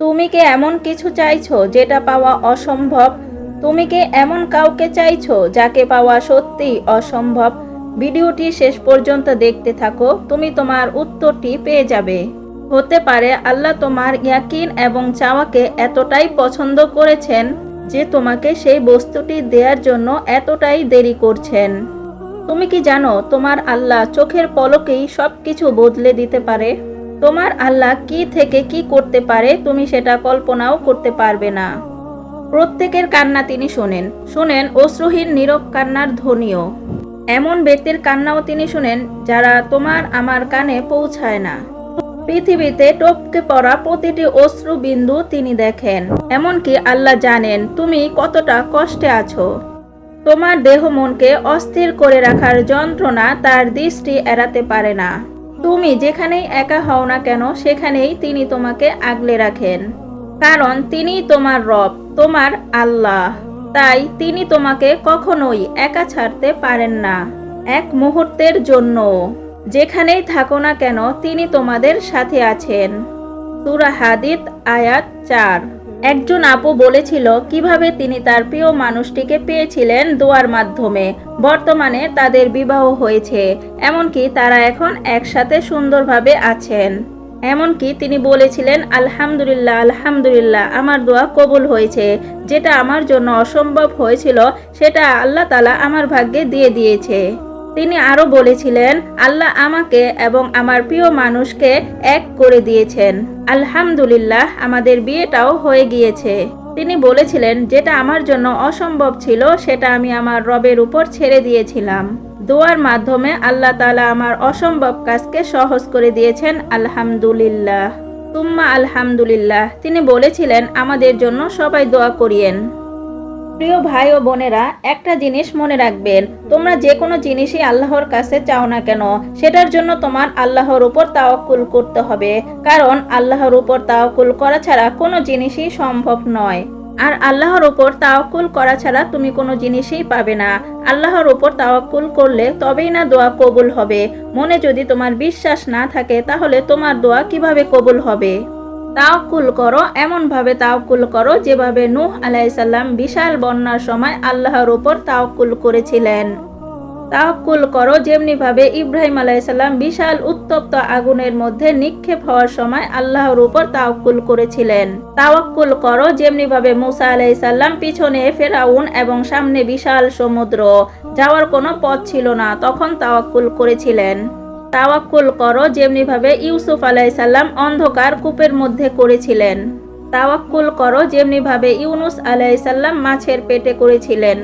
তুমি কি এমন কিছু চাইছো যেটা পাওয়া অসম্ভব? তুমি কি এমন কাউকে চাইছো যাকে পাওয়া সত্যিই অসম্ভব? ভিডিওটি শেষ পর্যন্ত দেখতে থাকো, তুমি তোমার উত্তরটি পেয়ে যাবে। হতে পারে আল্লাহ তোমার ইয়াকিন এবং চাওয়াকে এতটাই পছন্দ করেছেন যে তোমাকে সেই বস্তুটি দেওয়ার জন্য এতটাই দেরি করছেন। তুমি কি জানো তোমার আল্লাহ চোখের পলকেই সবকিছু বদলে দিতে পারে? তোমার আল্লাহ কি থেকে কি করতে পারে তুমি সেটা কল্পনাও করতে পারবে না। প্রত্যেকের কান্না তিনি শোনেন অশ্রুহীন নীরব কান্নার ধ্বনিও। এমন ব্যক্তির কান্নাও তিনি শুনেন যারা তোমার আমার কানে পৌঁছায় না। পৃথিবীতে টপকে পড়া প্রতিটি অশ্রু বিন্দু তিনি দেখেন। এমনকি আল্লাহ জানেন তুমি কতটা কষ্টে আছো। তোমার দেহ মনকে অস্থির করে রাখার যন্ত্রণা তার দৃষ্টি এড়াতে পারে না। তুমি যেখানেই একা হও না কেন সেখানেই তিনি তোমাকে আগলে রাখেন, কারণ তিনি তোমার রব, তোমার আল্লাহ। তাই তিনি তোমাকে কখনোই একা ছাড়তে পারেন না, এক মুহূর্তের জন্য। যেখানেই থাকো না কেন তিনি তোমাদের সাথে আছেন। সূরা হাদীদ আয়াত 4। একজন আপু বলেছিল কিভাবে তিনি তার প্রিয় মানুষটিকে পেয়েছিলেন দোয়ার মাধ্যমে। বর্তমানে তাদের বিবাহ হয়েছে, এমনকি তারা এখন একসাথে সুন্দরভাবে আছেন। এমনকি তিনি বলেছিলেন, আলহামদুলিল্লাহ আলহামদুলিল্লাহ, আমার দোয়া কবুল হয়েছে। যেটা আমার জন্য অসম্ভব হয়েছিল সেটা আল্লাহ তাআলা আমার ভাগ্যে দিয়ে দিয়েছে। তিনি আরও বলেছিলেন, আল্লাহ আমাকে এবং আমার প্রিয় মানুষকে এক করে দিয়েছেন। আলহামদুলিল্লাহ, আমাদের বিয়েটাও হয়ে গিয়েছে। তিনি বলেছিলেন, যেটা আমার জন্য অসম্ভব ছিল সেটা আমি আমার রবের উপর ছেড়ে দিয়েছিলাম। দোয়ার মাধ্যমে আল্লাহ তাআলা আমার অসম্ভব কাজকে সহজ করে দিয়েছেন। আলহামদুলিল্লাহ, তুম্মা আলহামদুলিল্লাহ। তিনি বলেছিলেন, আমাদের জন্য সবাই দোয়া করিয়েন। প্রিয় ভাই ও বোনেরা, একটা জিনিস মনে রাখবেন, তোমরা যে কোনো জিনিসই আল্লাহর কাছে চাও না কেন সেটার জন্য তোমার আল্লাহর উপর তাওয়াক্কুল করতে হবে, কারণ আল্লাহর উপর তাওয়াক্কুল করা ছাড়া কোনো জিনিসই সম্ভব নয়। আর আল্লাহর উপর তাওয়াক্কুল করা ছাড়া তুমি কোনো জিনিসই পাবে না। আল্লাহর উপর তাওয়াক্কুল করলে তবেই না দোয়া কবুল হবে। মনে যদি তোমার বিশ্বাস না থাকে তাহলে তোমার দোয়া কিভাবে কবুল হবে? তাওয়াক্কুল করো, এমনভাবে তাওয়াক্কুল করো যেভাবে নূহ আলাইহিস সালাম বিশাল বন্যার সময় আল্লাহর উপর তাওয়াক্কুল করেছিলেন। তাওয়াক্কুল করো যেমনিভাবে ইব্রাহিম আলাইহিস সালাম বিশাল উত্তপ্ত আগুনের মধ্যে নিক্ষেপ হওয়ার সময় আল্লাহর উপর তাওয়াক্কুল করেছিলেন। তাওয়াক্কুল করো যেমনিভাবে মূসা আলাইহিস সালাম পিছনে ফেরাউন এবং সামনে বিশাল সমুদ্র, যাওয়ার কোনো পথ ছিল না, তখন তাওয়াক্কুল করেছিলেন। তাওয়াক্কুল করো যেমনিভাবে ইউসুফ আলাইহিস সালাম অন্ধকার কূপের মধ্যে করেছিলেন। তাওয়াক্কুল করো যেমনিভাবে ইউনুস আলাইহিস সালাম মাছের পেটে করেছিলেন।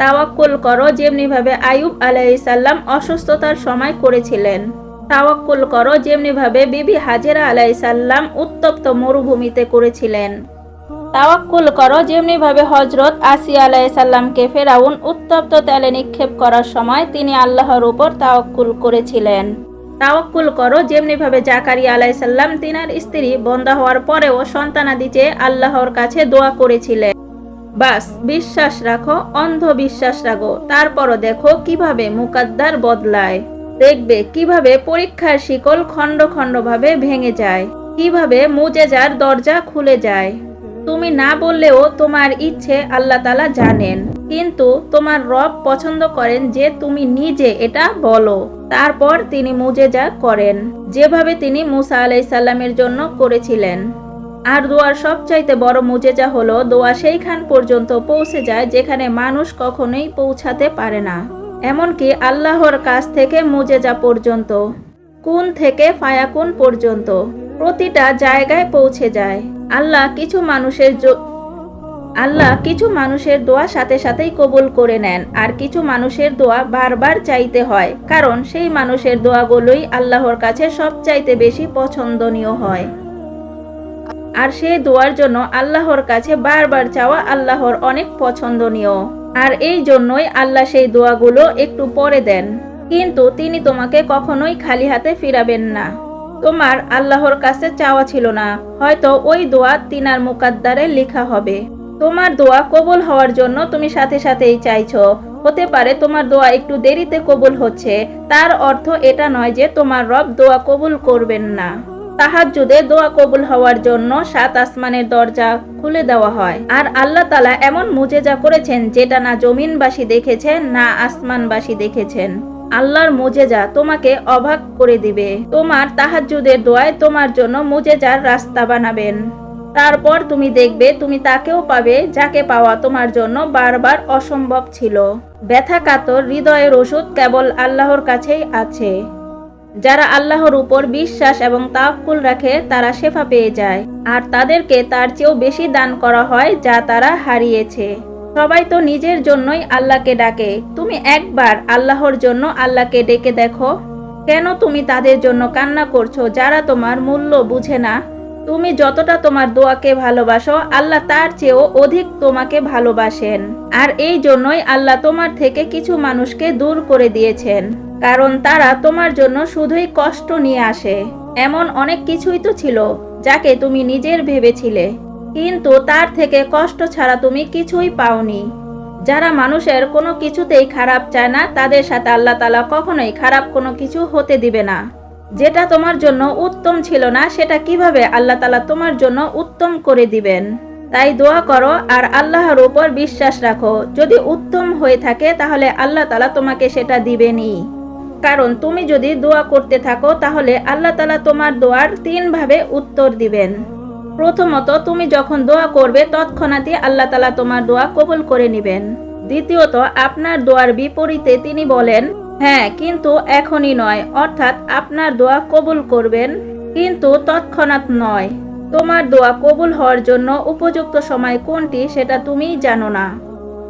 তাওয়াক্কুল করো যেমনিভাবে আইয়ুব আলাইহিস সালাম অসুস্থতার সময় করেছিলেন। তাওয়াক্কুল করো যেমনিভাবে বিবি হাজেরা আলাইহিস সালাম উত্তপ্ত মরুভূমিতে করেছিলেন। তাওয়াক্কুল করো যেমনিভাবে হযরত আসিয়া আলাইহিস সালামকে ফেরাউন উত্তপ্ত তেলে নিক্ষেপ করার সময় তিনি আল্লাহর উপর তাওয়াক্কুল করেছিলেন। তাওয়াক্কুল করো যেমনিভাবে জাকারিয়া আলাইহিস সালাম তিনার স্ত্রী বন্ধ্যা হওয়ার পরেও সন্তানাদি চেয়ে আল্লাহর কাছে দোয়া করেছিলেন। বাস বিশ্বাস রাখো, অন্ধ বিশ্বাস রাখো, তারপরও দেখো কিভাবে মুকাদ্দার বদলায়। দেখবে কিভাবে পরীক্ষার শিকল খণ্ড খণ্ডভাবে ভেঙে যায়, কিভাবে মুজেজার দরজা খুলে যায়। তুমি না বললেও তোমার ইচ্ছে আল্লাহ তাআলা জানেন, কিন্তু তোমার রব পছন্দ করেন যে তুমি নিজে এটা বলো। তারপর তিনি মুজেজা করেন, যেভাবে তিনি মূসা আলাইহিস সালামের জন্য করেছিলেন। আর দোয়ার সবচাইতে বড় মুজেজা হলো দোয়া সেইখান পর্যন্ত পৌঁছে যায় যেখানে মানুষ কখনোই পৌঁছাতে পারে না। এমনকি আল্লাহর কাছ থেকে মুজেজা পর্যন্ত, কুন থেকে ফায়াকুন পর্যন্ত প্রতিটা জায়গায় পৌঁছে যায়। আল্লাহ কিছু মানুষের দোয়া সাথে সাথেই কবুল করে নেন, আর কিছু মানুষের দোয়া বারবার চাইতে হয়, কারণ সেই মানুষের দোয়াগুলোই আল্লাহর কাছে সবচাইতে বেশি পছন্দনীয় হয়। আর সেই দোয়ার জন্য আল্লাহর কাছে বারবার চাওয়া আল্লাহর অনেক পছন্দনীয়। আর এই জন্যই আল্লাহ সেই দোয়াগুলো একটু পরে দেন, কিন্তু তিনি তোমাকে কখনোই খালি হাতে ফিরাবেন না। তোমার আল্লাহর কাছে চাওয়া ছিল না, হয়তো ওই দোয়া তিনার মুকাদ্দারে লেখা হবে। তোমার দোয়া কবুল হওয়ার জন্য তুমি সাথে সাথেই চাইছো। হতে পারে তোমার দোয়া একটু দেরিতে কবুল হচ্ছে, তার অর্থ এটা নয় যে তোমার রব দোয়া কবুল করবেন না। তাহাজ্জুদে দোয়া কবুল হওয়ার জন্য 7 আসমানের দরজা খুলে দেওয়া হয়। আর আল্লাহ তাআলা এমন মুজেজা করেছেন যেটা না জমিনবাসী দেখেছেন না আসমানবাসী দেখেছেন। আল্লাহর মুজেজা তোমাকে অবাক করে দিবে। তোমার তাহাজ্জুদের দোয়ায় তোমার জন্য মুজেজার রাস্তা বানাবেন। তারপর তুমি দেখবে তুমি তাকেও পাবে যাকে পাওয়া তোমার জন্য বারবার অসম্ভব ছিল। ব্যথাকাতর হৃদয়ের ওষুধ কেবল আল্লাহর কাছেই আছে। যারা আল্লাহর উপর বিশ্বাস এবং তাওয়াক্কুল রাখে তারা শেফা পেয়ে যায়, আর তাদেরকে তার চেয়েও বেশি দান করা হয় যা তারা হারিয়েছে। সবাই তো নিজের জন্যই আল্লাহকে ডাকে, তুমি একবার আল্লাহর জন্য আল্লাহকে ডেকে দেখো। কেন তুমি তাদের জন্য কান্না করছো যারা তোমার মূল্য বুঝে না? তুমি যতটা তোমার দোয়াকে ভালোবাসো আল্লাহ তার চেয়েও অধিক তোমাকে ভালোবাসেন। আর এই জন্যই আল্লাহ তোমার থেকে কিছু মানুষকে দূর করে দিয়েছেন, কারণ তারা তোমার জন্য শুধুই কষ্ট নিয়ে আসে। এমন অনেক কিছুই তো ছিল যাকে তুমি নিজের ভেবেছিলে, কিন্তু তার থেকে কষ্ট ছাড়া তুমি কিছুই পাওনি। যারা মানুষের কোনো কিছুতেই খারাপ চায় না তাদের সাথে আল্লাহ তাআলা কখনোই খারাপ কোনো কিছু হতে দিবে না। যেটা তোমার জন্য উত্তম ছিল না সেটা কিভাবে আল্লাহ তাআলা তোমার জন্য উত্তম করে দিবেন। তাই দোয়া করো আর আল্লাহর উপর বিশ্বাস রাখো। যদি উত্তম হয়ে থাকে তাহলে আল্লাহ তাআলা তোমাকে সেটা দিবেনই। কারণ তুমি যদি দোয়া করতে থাকো তাহলে আল্লাহ তাআলা তোমার দোয়ার 3 ভাবে উত্তর দিবেন। প্রথমত, তুমি যখন দোয়া করবে তৎক্ষণাৎই আল্লাহ তাআলা তোমার দোয়া কবুল করে নেবেন। দ্বিতীয়ত, আপনার দোয়ার বিপরীতে তিনি বলেন, হ্যাঁ কিন্তু এখনই নয়, অর্থাৎ আপনার দোয়া কবুল করবেন কিন্তু তৎক্ষণাৎ নয়। তোমার দোয়া কবুল হওয়ার জন্য উপযুক্ত সময় কোনটি সেটা তুমিই জানো না।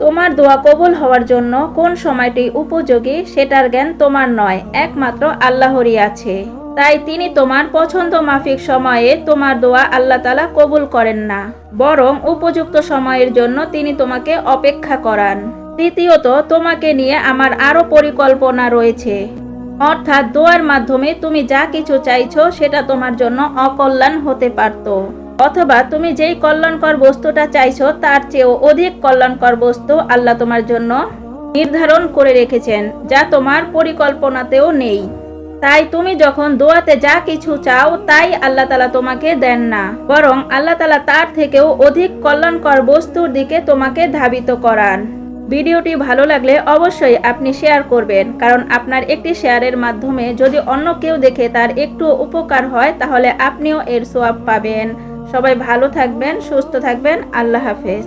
তোমার দোয়া কবুল হওয়ার জন্য কোন সময়টি উপযোগী সেটার জ্ঞান তোমার নয়, একমাত্র আল্লাহরই আছে। তাই তিনি তোমার পছন্দ মাফিক সময়ে তোমার দোয়া আল্লাহ তাআলা কবুল করেন না, বরং উপযুক্ত সময়ের জন্য তিনি তোমাকে অপেক্ষা করান। তৃতীয়ত, তোমাকে নিয়ে আমার আরো পরিকল্পনা রয়েছে, অর্থাৎ দোয়ার মাধ্যমে তুমি যা কিছু চাইছো সেটা তোমার জন্য অকল্যাণ হতে পারত, অথবা তুমি যেই কল্যাণকর বস্তুটা চাইছো তার চেয়েও অধিক কল্যাণকর বস্তু আল্লাহ তোমার জন্য নির্ধারণ করে রেখেছেন যা তোমার পরিকল্পনাতেও নেই। তাই তুমি যখন দোয়াতে যা কিছু চাও তাই আল্লাহ তাআলা তোমাকে দেন না, বরং আল্লাহ তাআলা তার থেকেও অধিক কল্যাণকর বস্তুর দিকে তোমাকে ধাবিত করান। ভিডিওটি ভালো লাগলে অবশ্যই আপনি শেয়ার করবেন, কারণ আপনার একটি শেয়ারের মাধ্যমে যদি অন্য কেউ দেখে তার একটু উপকার হয় তাহলে আপনিও এর সওয়াব পাবেন। সবাই ভালো থাকবেন, সুস্থ থাকবেন। আল্লাহ হাফেজ।